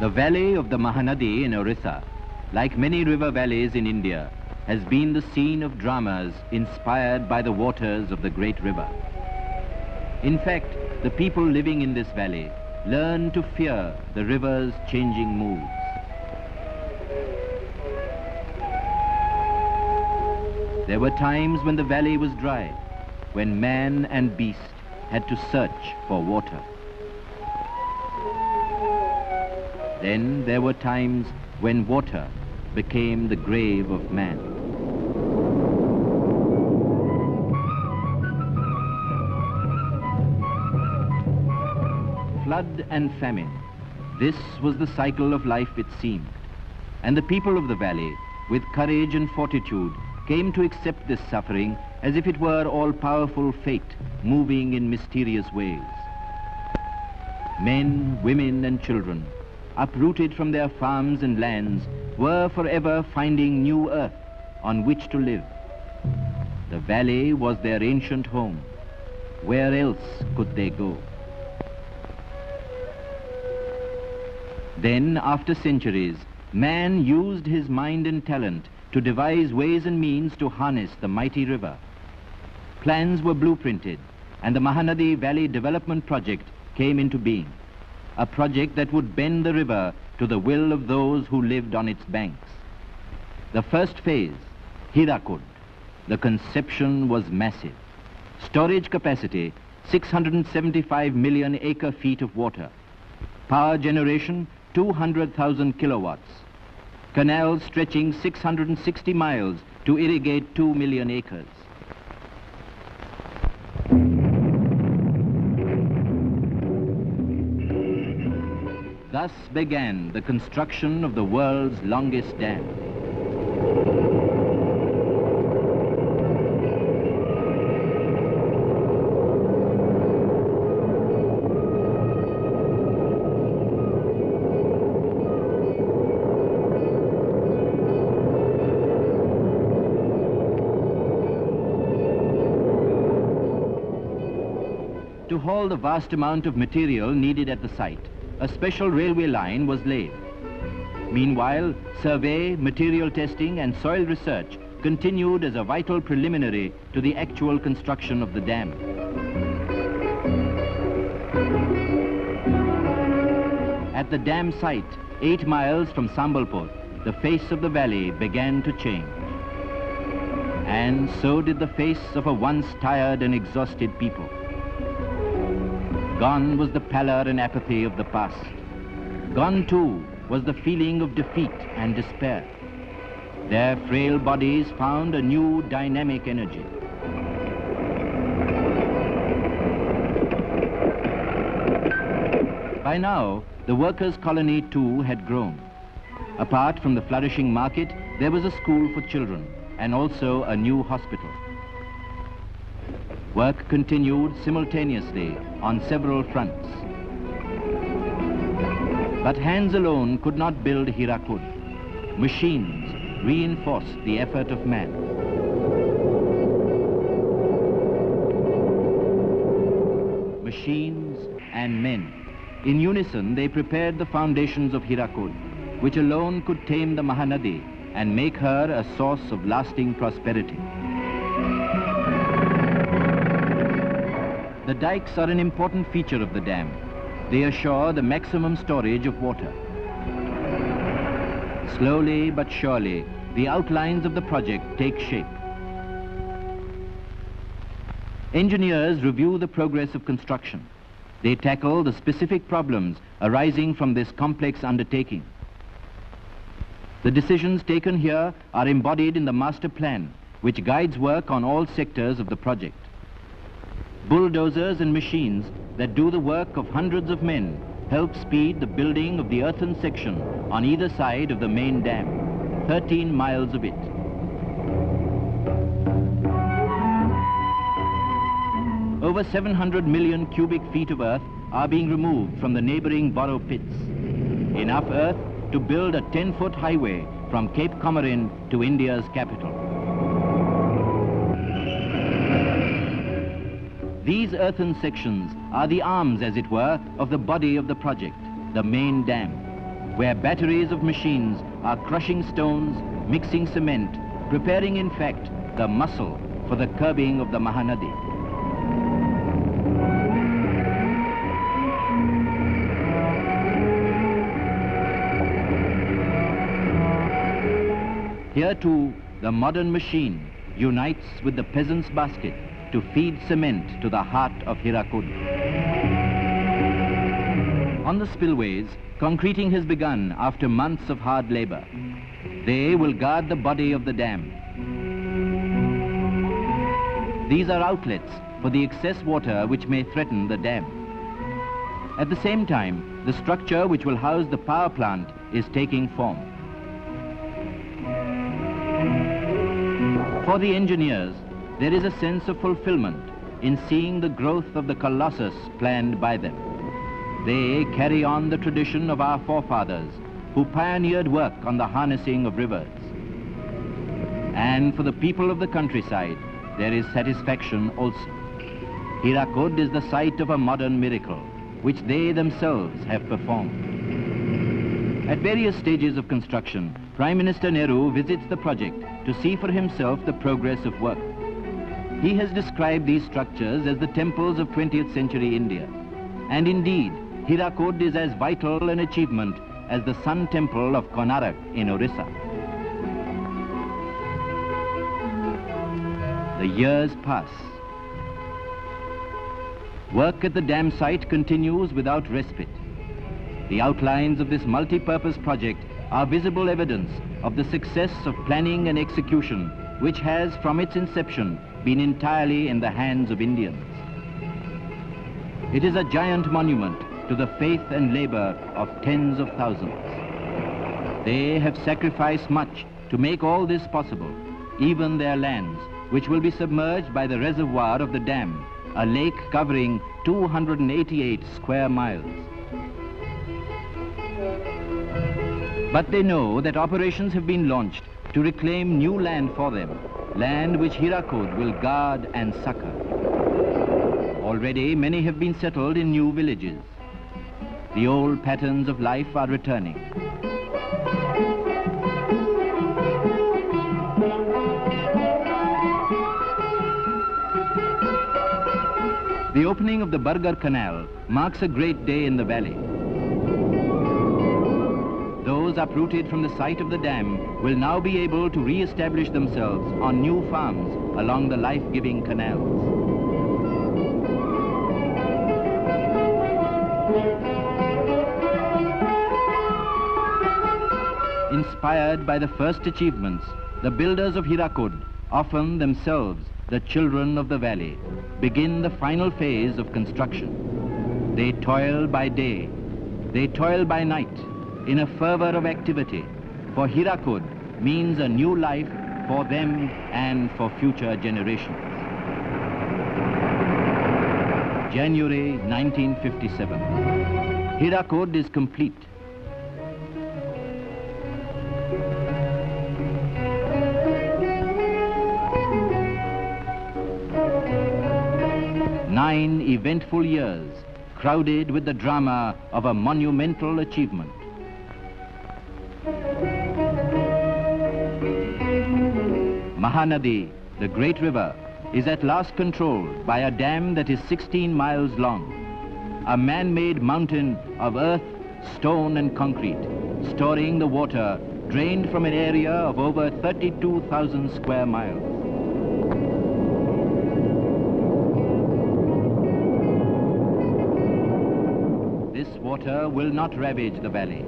The valley of the Mahanadi in Odisha, like many river valleys in India, has been the scene of dramas inspired by the waters of the great river. In fact, the people living in this valley learn to fear the river's changing moods. There were times when the valley was dry, when man and beast had to search for water. Then there were times when water became the grave of man. Flood and famine, this was the cycle of life it seemed. And the people of the valley, with courage and fortitude, came to accept this suffering as if it were all-powerful fate moving in mysterious ways. Men, women and children, uprooted from their farms and lands, were forever finding new earth on which to live. The valley was their ancient home. Where else could they go? Then, after centuries, man used his mind and talent to devise ways and means to harness the mighty river. Plans were blueprinted, and the Mahanadi Valley Development Project came into being. A project that would bend the river to the will of those who lived on its banks. The first phase, Hirakud, the conception was massive. Storage capacity, 675 million acre-feet of water. Power generation, 200,000 kilowatts. Canals stretching 660 miles to irrigate 2 million acres. Thus began the construction of the world's longest dam. To haul the vast amount of material needed at the site, a special railway line was laid. Meanwhile, survey, material testing and soil research continued as a vital preliminary to the actual construction of the dam. At the dam site, 8 miles from Sambalpur, the face of the valley began to change. And so did the face of a once tired and exhausted people. Gone was the pallor and apathy of the past. Gone too was the feeling of defeat and despair. Their frail bodies found a new dynamic energy. By now, the workers' colony too had grown. Apart from the flourishing market, there was a school for children and also a new hospital. Work continued simultaneously on several fronts. But hands alone could not build Hirakud. Machines reinforced the effort of man. Machines and men. In unison, they prepared the foundations of Hirakud, which alone could tame the Mahanadi and make her a source of lasting prosperity. The dikes are an important feature of the dam. They assure the maximum storage of water. Slowly but surely, the outlines of the project take shape. Engineers review the progress of construction. They tackle the specific problems arising from this complex undertaking. The decisions taken here are embodied in the master plan, which guides work on all sectors of the project. Bulldozers and machines that do the work of hundreds of men help speed the building of the earthen section on either side of the main dam, 13 miles of it. Over 700 million cubic feet of earth are being removed from the neighboring borrow pits. Enough earth to build a 10-foot highway from Cape Comorin to India's capital. These earthen sections are the arms, as it were, of the body of the project, the main dam. where batteries of machines are crushing stones, mixing cement, preparing in fact the muscle for the curbing of the Mahanadi. Here too, the modern machine unites with the peasant's basket to feed cement to the heart of Hirakud. On the spillways, concreting has begun after months of hard labor. They will guard the body of the dam. These are outlets for the excess water which may threaten the dam. At the same time, the structure which will house the power plant is taking form. For the engineers, there is a sense of fulfillment in seeing the growth of the colossus planned by them. They carry on the tradition of our forefathers who pioneered work on the harnessing of rivers. And for the people of the countryside, there is satisfaction also. Hirakud is the site of a modern miracle, which they themselves have performed. At various stages of construction, Prime Minister Nehru visits the project to see for himself the progress of work. He has described these structures as the temples of 20th century India. And indeed, Hirakud is as vital an achievement as the Sun Temple of Konark in Odisha. The years pass. Work at the dam site continues without respite. The outlines of this multi-purpose project are visible evidence of the success of planning and execution, which has, from its inception, been entirely in the hands of Indians. It is a giant monument to the faith and labor of tens of thousands. They have sacrificed much to make all this possible, even their lands, which will be submerged by the reservoir of the dam, a lake covering 288 square miles. But they know that operations have been launched to reclaim new land for them, land which Hirakud will guard and succor. Already many have been settled in new villages. The old patterns of life are returning. The opening of the Bargar Canal marks a great day in the valley. Those uprooted from the site of the dam will now be able to re-establish themselves on new farms along the life-giving canals. Inspired by the first achievements, the builders of Hirakud, often themselves the children of the valley, begin the final phase of construction. They toil by day, they toil by night, in a fervor of activity, for Hirakud means a new life for them and for future generations. January 1957. Hirakud is complete. Nine eventful years, crowded with the drama of a monumental achievement. Mahanadi, the great river, is at last controlled by a dam that is 16 miles long. A man-made mountain of earth, stone and concrete, storing the water drained from an area of over 32,000 square miles. This water will not ravage the valley.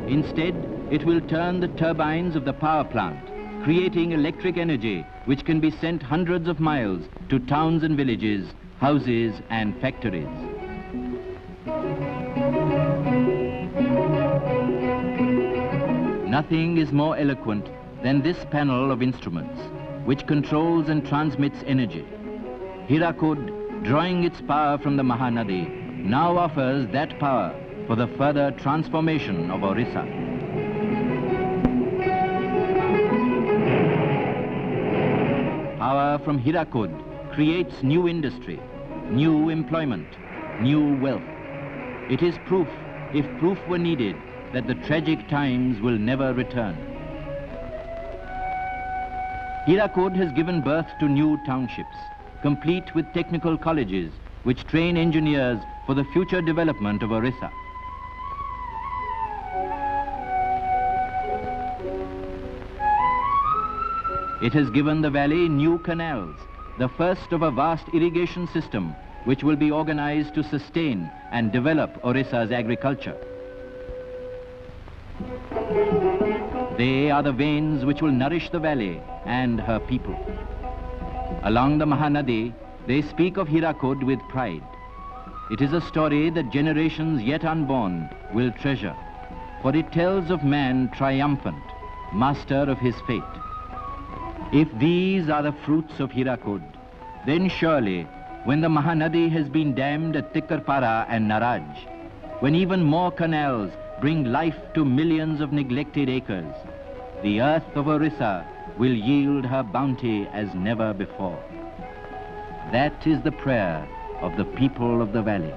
Instead, it will turn the turbines of the power plant, creating electric energy which can be sent hundreds of miles to towns and villages, houses and factories. Nothing is more eloquent than this panel of instruments, which controls and transmits energy. Hirakud, drawing its power from the Mahanadi, now offers that power for the further transformation of Odisha. Power from Hirakud creates new industry, new employment, new wealth. It is proof, if proof were needed, that the tragic times will never return. Hirakud has given birth to new townships, complete with technical colleges, which train engineers for the future development of Odisha. It has given the valley new canals, the first of a vast irrigation system which will be organized to sustain and develop Odisha's agriculture. They are the veins which will nourish the valley and her people. Along the Mahanadi, they speak of Hirakud with pride. It is a story that generations yet unborn will treasure, for it tells of man triumphant, master of his fate. If these are the fruits of Hirakud, then surely, when the Mahanadi has been dammed at Tikkarpara and Naraj, when even more canals bring life to millions of neglected acres, the earth of Odisha will yield her bounty as never before. That is the prayer of the people of the valley.